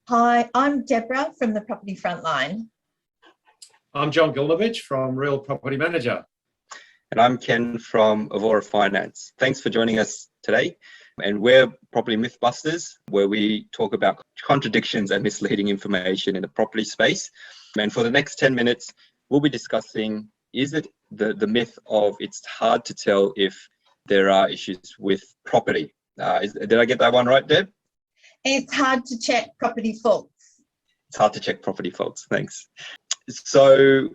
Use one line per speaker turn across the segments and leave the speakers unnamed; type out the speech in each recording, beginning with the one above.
Hi, I'm Debra from the Property Frontline.
I'm Gilmovich from Real Property Manager.
And I'm Ken from Avvora Finance. Thanks for joining us today. And we're Property Mythbusters, where we talk about contradictions and misleading information in the property space. And for the next 10 minutes, we'll be discussing, is it the myth of it's hard to tell if there are issues with property? Did I get that one right, Deb?
It's hard to check property faults.
It's hard to check property faults. Thanks. So,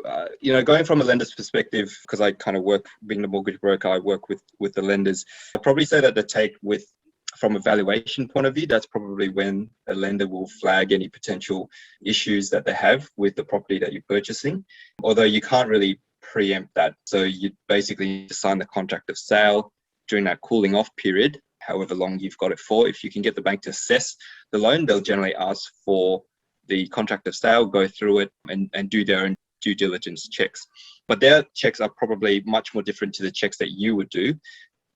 going from a lender's perspective, because I kind of work, being the mortgage broker, I work with the lenders. I'd probably say that from a valuation point of view, that's probably when a lender will flag any potential issues that they have with the property that you're purchasing, although you can't really preempt that. So you basically need to sign the contract of sale during that cooling off period, however long you've got it for. If you can get the bank to assess the loan, they'll generally ask for the contract of sale, go through it and do their own due diligence checks. But their checks are probably much more different to the checks that you would do.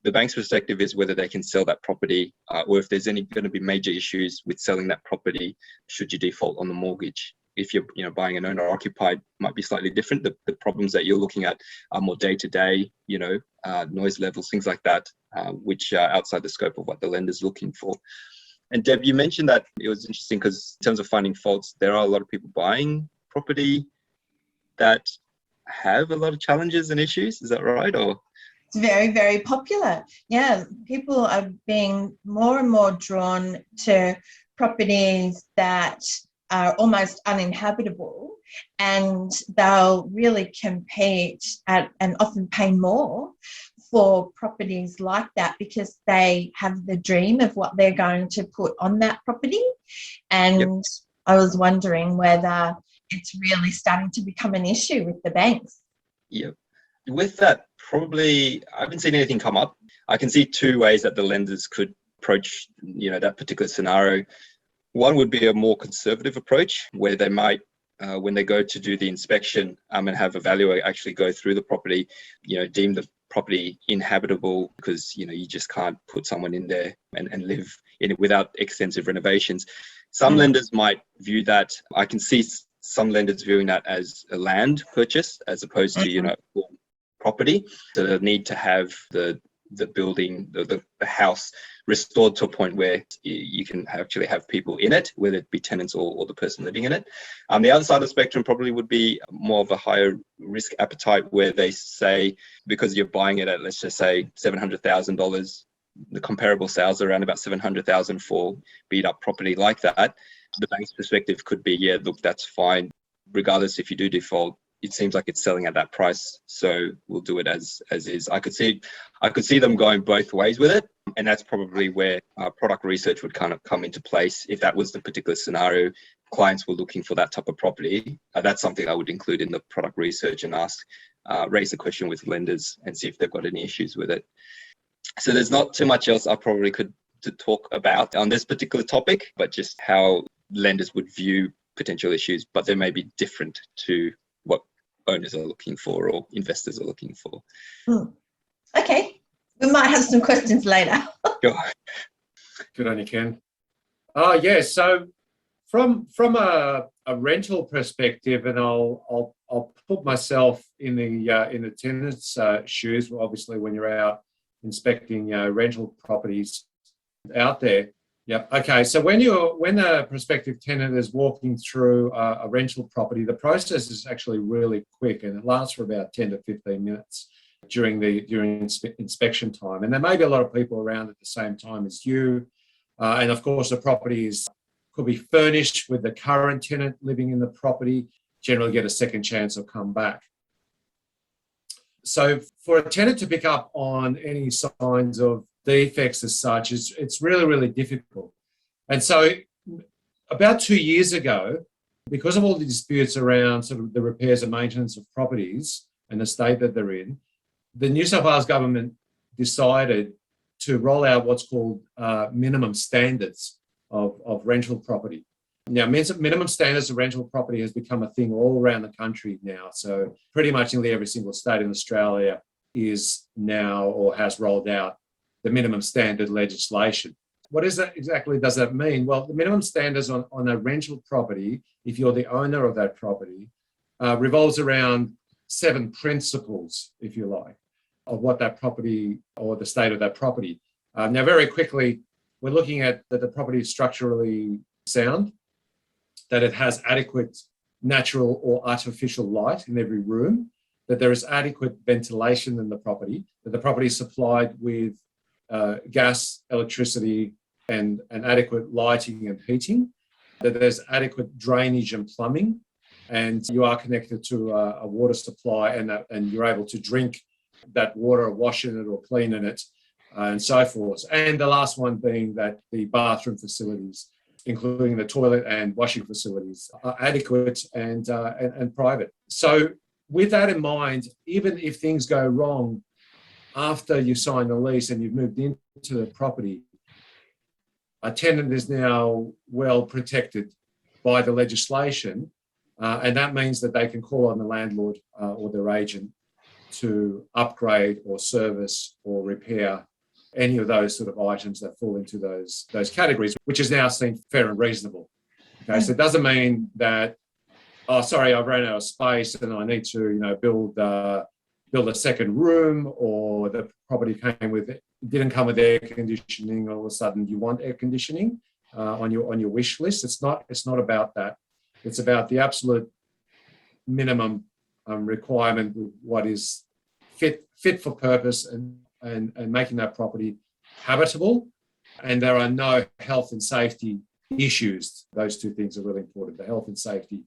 The bank's perspective is whether they can sell that property or if there's going to be major issues with selling that property should you default on the mortgage. If you're buying an owner occupied, might be slightly different. The problems that you're looking at are more day-to-day, noise levels, things like that, which are outside the scope of what the lender's looking for. And Deb, you mentioned that it was interesting because in terms of finding faults, there are a lot of people buying property that have a lot of challenges and issues. Is that right? Or
It's very, very popular. Yeah, people are being more and more drawn to properties that are almost uninhabitable, and they'll really compete and often pay more for properties like that because they have the dream of what they're going to put on that property. And yep. I was wondering whether it's really starting to become an issue with the banks.
Yeah. With that, probably I haven't seen anything come up. I can see two ways that the lenders could approach, that particular scenario. One would be a more conservative approach where they might, when they go to do the inspection and have a valuer actually go through the property, deem the property inhabitable because, you just can't put someone in there and live in it without extensive renovations. Some lenders might view that. I can see some lenders viewing that as a land purchase as opposed to, full property. So they need to have the building, the house restored to a point where you can actually have people in it, whether it be tenants or the person living in it. The other side of the spectrum probably would be more of a higher risk appetite where they say, because you're buying it at, let's just say $700,000, the comparable sales are around about $700,000 for beat up property like that. The bank's perspective could be, yeah, look, that's fine. Regardless if you do default, it seems like it's selling at that price, so we'll do it as is. I could see them going both ways with it, and that's probably where product research would kind of come into place. If that was the particular scenario, clients were looking for that type of property. That's something I would include in the product research and raise the question with lenders and see if they've got any issues with it. So there's not too much else I probably could to talk about on this particular topic, but just how lenders would view potential issues, but they may be different to what owners are looking for or investors are looking for.
Okay, we might have some questions later.
Sure.
Good on you, Ken. So from a rental perspective, and I'll put myself in the tenant's shoes. Obviously, when you're out inspecting rental properties out there. Yep. Okay. So when a prospective tenant is walking through a rental property, the process is actually really quick and it lasts for about 10 to 15 minutes during inspection time. And there may be a lot of people around at the same time as you. And of course, the property could be furnished with the current tenant living in the property, generally get a second chance or come back. So for a tenant to pick up on any signs of defects as such, it's really, really difficult. And so about 2 years ago, because of all the disputes around sort of the repairs and maintenance of properties and the state that they're in, the New South Wales government decided to roll out what's called minimum standards of rental property. Now, minimum standards of rental property has become a thing all around the country now. So pretty much nearly every single state in Australia is now or has rolled out the minimum standard legislation. What is that exactly does that mean? Well, the minimum standards on a rental property, if you're the owner of that property, revolves around 7 principles, if you like, of what that property or the state of that property. Now, very quickly, we're looking at that the property is structurally sound, that it has adequate natural or artificial light in every room, that there is adequate ventilation in the property, that the property is supplied with gas, electricity, and adequate lighting and heating, that there's adequate drainage and plumbing, and you are connected to a water supply, and you're able to drink that water, wash in it or clean in it, and so forth. And the last one being that the bathroom facilities, including the toilet and washing facilities, are adequate and private. So with that in mind, even if things go wrong after you sign the lease and you've moved into the property, a tenant is now well protected by the legislation, and that means that they can call on the landlord or their agent to upgrade or service or repair any of those sort of items that fall into those categories, which is now seen fair and reasonable. Okay, so it doesn't mean that, oh, sorry, I've run out of space and I need to, build a second room, or the property didn't come with air conditioning. All of a sudden, you want air conditioning on your wish list. It's not about that. It's about the absolute minimum requirement, what is fit for purpose, and making that property habitable. And there are no health and safety issues. Those two things are really important. The health and safety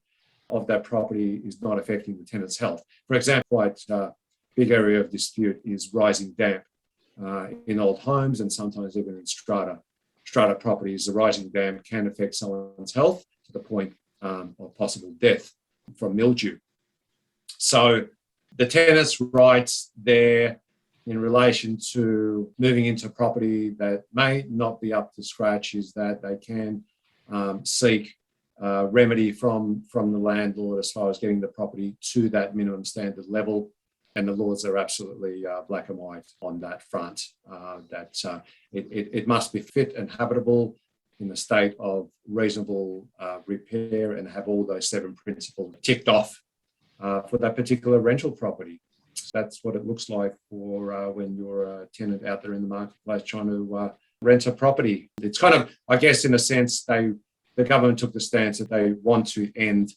of that property is not affecting the tenant's health. For example, quite a big area of dispute is rising damp in old homes, and sometimes even in strata properties. The rising damp can affect someone's health to the point of possible death from mildew. So the tenant's rights there in relation to moving into property that may not be up to scratch is that they can seek remedy from the landlord as far as getting the property to that minimum standard level. And the laws are absolutely black and white on that front, that it must be fit and habitable in a state of reasonable repair and have all those 7 principles ticked off for that particular rental property. That's what it looks like for when you're a tenant out there in the marketplace trying to rent a property. It's kind of, I guess, in a sense, the government took the stance that they want to end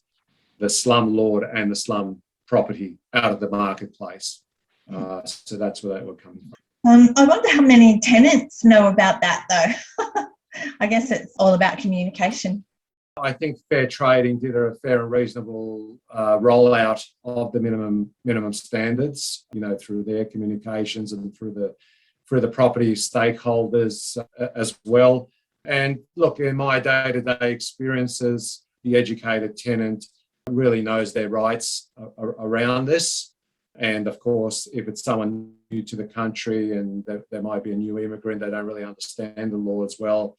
the slumlord and the slum property out of the marketplace. So that's where that would come from.
I wonder how many tenants know about that, though. I guess it's all about communication.
I think Fair Trading did a fair and reasonable rollout of the minimum standards, through their communications and through the property stakeholders as well. And look, in my day-to-day experiences, the educated tenant really knows their rights around this. And of course, if it's someone new to the country and there might be a new immigrant, they don't really understand the law as well.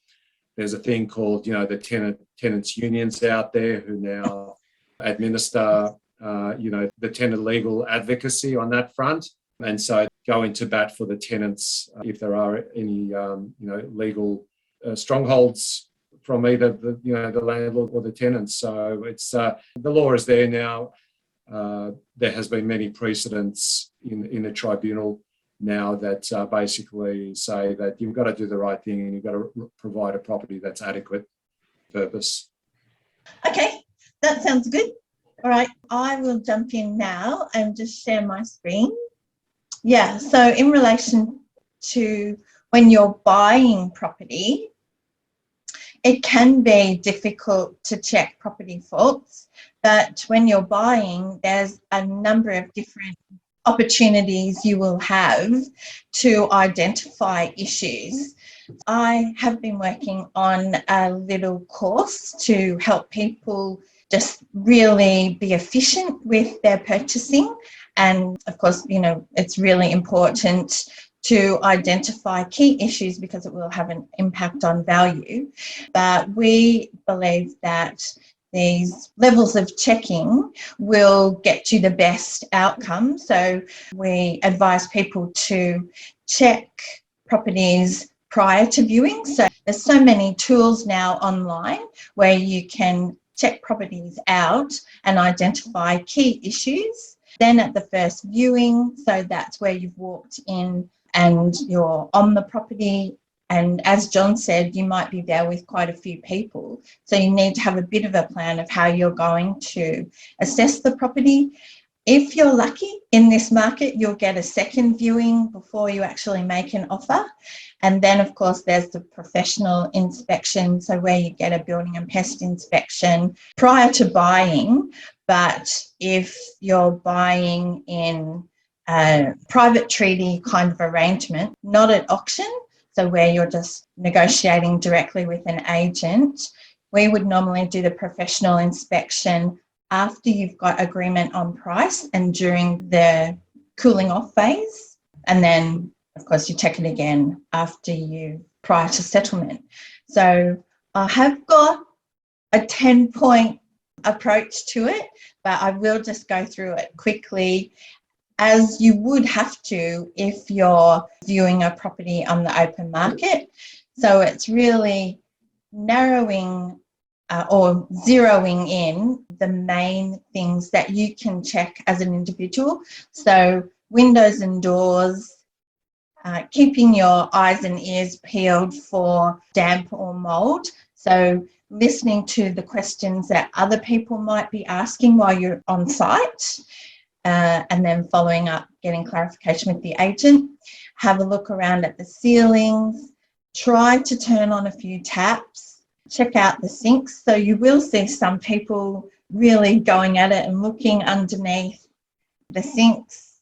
There's a thing called, the tenants unions out there who now administer, the tenant legal advocacy on that front. And so go into bat for the tenants if there are any, legal strongholds from either the landlord or the tenants. So it's the law is there now. There has been many precedents in the tribunal now that basically say that you've got to do the right thing and you've got to provide a property that's adequate purpose.
Okay, that sounds good. All right, I will jump in now and just share my screen. Yeah, so in relation to when you're buying property, it can be difficult to check property faults, but when you're buying, there's a number of different opportunities you will have to identify issues. I have been working on a little course to help people just really be efficient with their purchasing. And of course, it's really important to identify key issues because it will have an impact on value. But we believe that these levels of checking will get you the best outcome. So we advise people to check properties prior to viewing. So there's so many tools now online where you can check properties out and identify key issues. Then at the first viewing, so that's where you've walked in and you're on the property. And as John said, you might be there with quite a few people. So you need to have a bit of a plan of how you're going to assess the property. If you're lucky in this market, you'll get a second viewing before you actually make an offer. And then, of course, there's the professional inspection, so where you get a building and pest inspection prior to buying. But if you're buying in a private treaty kind of arrangement, not at auction, so where you're just negotiating directly with an agent, we would normally do the professional inspection after you've got agreement on price and during the cooling off phase. And then, of course, you check it again prior to settlement. So I have got a 10-point approach to it, but I will just go through it quickly, as you would have to if you're viewing a property on the open market. So it's really narrowing or zeroing in the main things that you can check as an individual. So windows and doors, keeping your eyes and ears peeled for damp or mould. So listening to the questions that other people might be asking while you're on site, and then following up, getting clarification with the agent. Have a look around at the ceilings, try to turn on a few taps, check out the sinks. So you will see some people really going at it and looking underneath the sinks.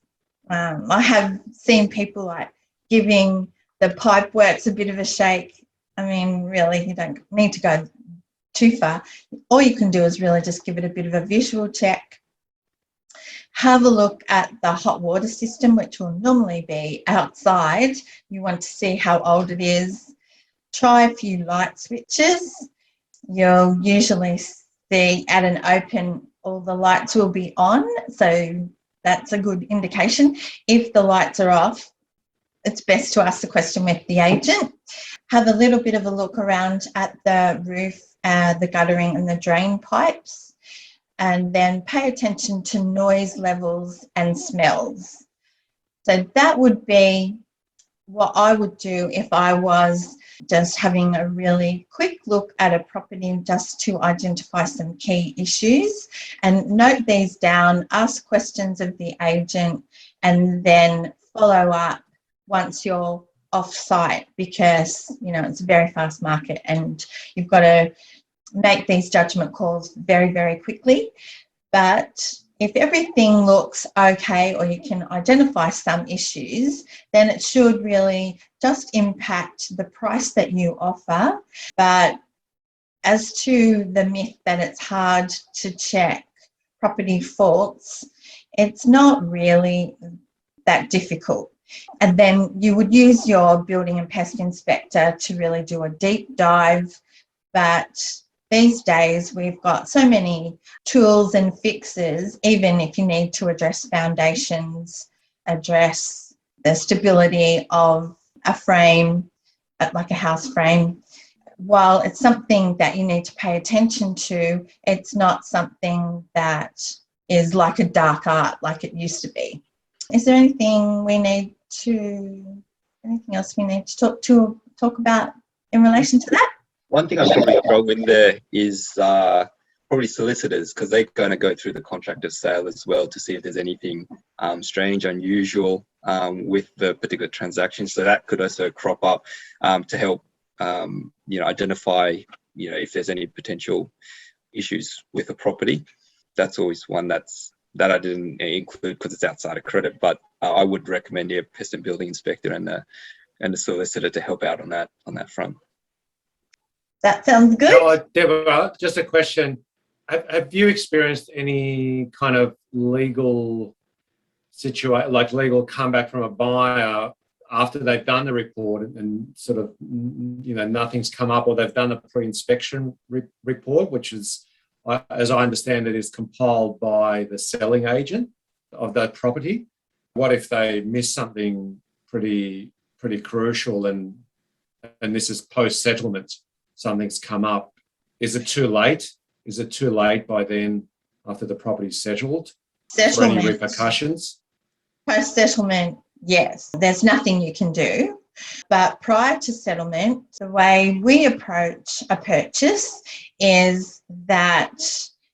I have seen people like giving the pipe works a bit of a shake. I mean, really, you don't need to go too far. All you can do is really just give it a bit of a visual check. Have a look at the hot water system, which will normally be outside. You want to see how old it is. Try a few light switches. You'll usually see at an open, all the lights will be on. So that's a good indication. If the lights are off, it's best to ask the question with the agent. Have a little bit of a look around at the roof, the guttering and the drain pipes, and then pay attention to noise levels and smells. So that would be what I would do if I was just having a really quick look at a property, just to identify some key issues, and note these down, ask questions of the agent, and then follow up once you're off site, because it's a very fast market and you've got to make these judgment calls very, very quickly. But if everything looks okay, or you can identify some issues, then it should really just impact the price that you offer. But as to the myth that it's hard to check property faults, it's not really that difficult. And then you would use your building and pest inspector to really do a deep dive. But these days we've got so many tools and fixes, even if you need to address foundations, address the stability of a frame, like a house frame. While it's something that you need to pay attention to, it's not something that is like a dark art like it used to be. Is there anything else we need to talk about in relation to that?
One thing I'd probably throw in there is probably solicitors, because they're going to go through the contract of sale as well to see if there's anything strange, unusual with the particular transaction. So that could also crop up to help identify if there's any potential issues with a property. That's always one that I didn't include because it's outside of credit, but I would recommend a pest and building inspector and a solicitor to help out on that front.
That sounds good.
So, Deborah, just a question. Have you experienced any kind of legal situation, like legal comeback from a buyer after they've done the report and sort of, nothing's come up, or they've done a pre-inspection report, which is, as I understand it, is compiled by the selling agent of that property? What if they miss something pretty crucial and and this is post-settlement, something's come up, is it too late? Is it too late by then, after the property's settled, for any repercussions?
Post-settlement, yes, there's nothing you can do. But prior to settlement, the way we approach a purchase is that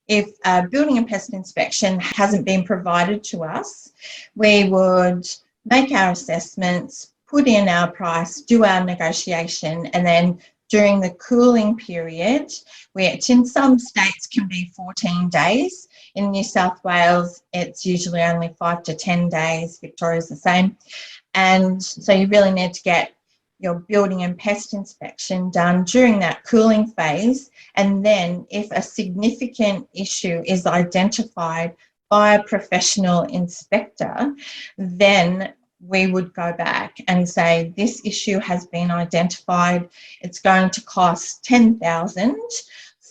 if a building and pest inspection hasn't been provided to us, we would make our assessments, put in our price, do our negotiation, and then during the cooling period, which in some states can be 14 days. In New South Wales, it's usually only 5 to 10 days. Victoria's the same. And so you really need to get your building and pest inspection done during that cooling phase. And then if a significant issue is identified by a professional inspector, then we would go back and say, this issue has been identified. It's going to cost $10,000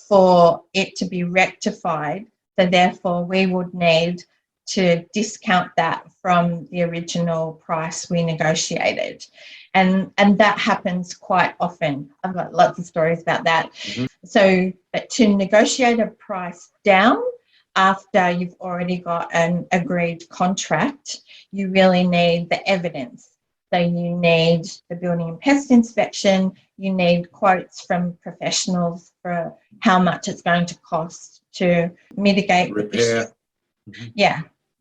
for it to be rectified. So therefore, we would need to discount that from the original price we negotiated. And that happens quite often. I've got lots of stories about that. Mm-hmm. So, but to negotiate a price down after you've already got an agreed contract, you really need the evidence. So you need the building and pest inspection, you need quotes from professionals for how much it's going to cost to mitigate
repair.
Mm-hmm. Yeah.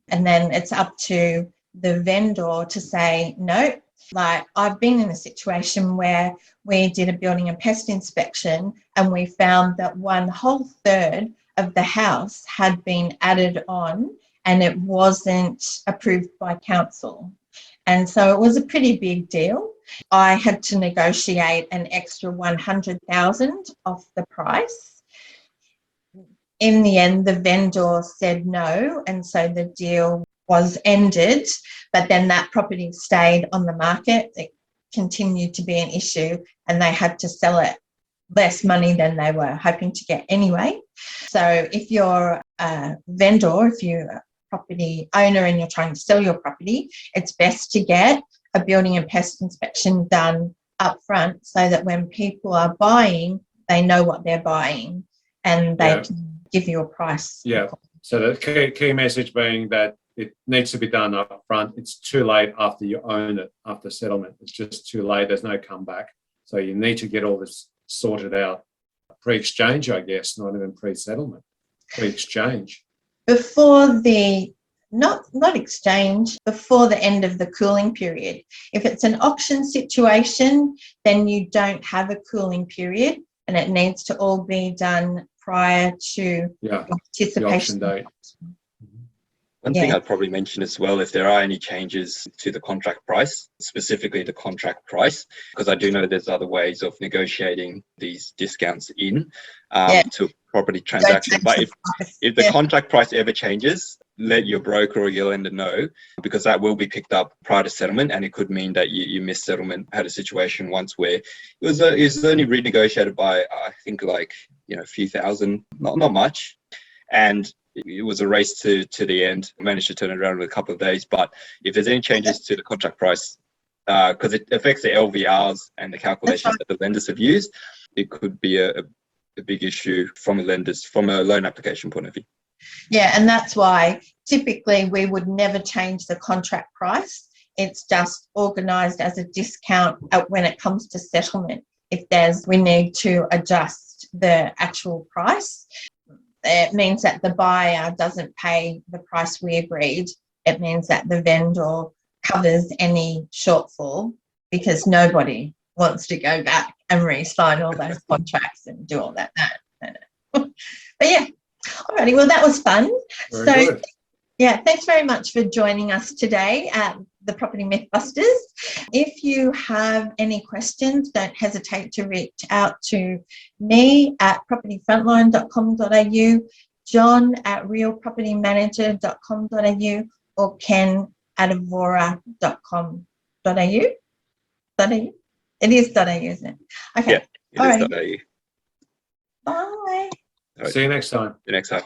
And then it's up to the vendor to say, no. Like I've been in a situation where we did a building and pest inspection and we found that 1/3 of the house had been added on and it wasn't approved by council. And so it was a pretty big deal. I had to negotiate an extra $100,000 off the price. In the end, the vendor said no, and so the deal was ended, but then that property stayed on the market. It continued to be an issue and they had to sell it less money than they were hoping to get anyway. So if you're a vendor, if you're a property owner and you're trying to sell your property, it's best to get a building and pest inspection done up front so that when people are buying, they know what they're buying and they can give you a price.
Yeah. So the key message being that it needs to be done up front. It's too late after you own it, after settlement. It's just too late. There's no comeback. So you need to get all this sorted out pre-exchange, I guess, not even pre-settlement, pre-exchange.
Before the, not exchange, before the end of the cooling period. If it's an auction situation, then you don't have a cooling period and it needs to all be done prior to participation.
The auction date.
One thing I'd probably mention as well, if there are any changes to the contract price, specifically the contract price, because I do know there's other ways of negotiating these discounts in to a property transaction. But if the contract price ever changes, let your broker or your lender know, because that will be picked up prior to settlement, and it could mean that you missed settlement. I had a situation once where it was only renegotiated by I think like a few thousand, not much, and it was a race to the end. I managed to turn it around in a couple of days. But if there's any changes to the contract price, because it affects the LVRs and the calculations that the lenders have used, it could be a big issue from a loan application point of view.
Yeah, and that's why typically we would never change the contract price. It's just organised as a discount when it comes to settlement. If we need to adjust the actual price, it means that the buyer doesn't pay the price we agreed. It means that the vendor covers any shortfall because nobody wants to go back and re-sign all those contracts and do all that. No. But yeah, alrighty, well, that was fun.
Very good.
Yeah, thanks very much for joining us today at the Property Mythbusters. If you have any questions, don't hesitate to reach out to me at propertyfrontline.com.au, John at realpropertymanager.com.au, or Ken at avvora.com.au. It is .au, isn't it? Okay.
Yeah, it is .au.
Bye.
See you next time.
The next time.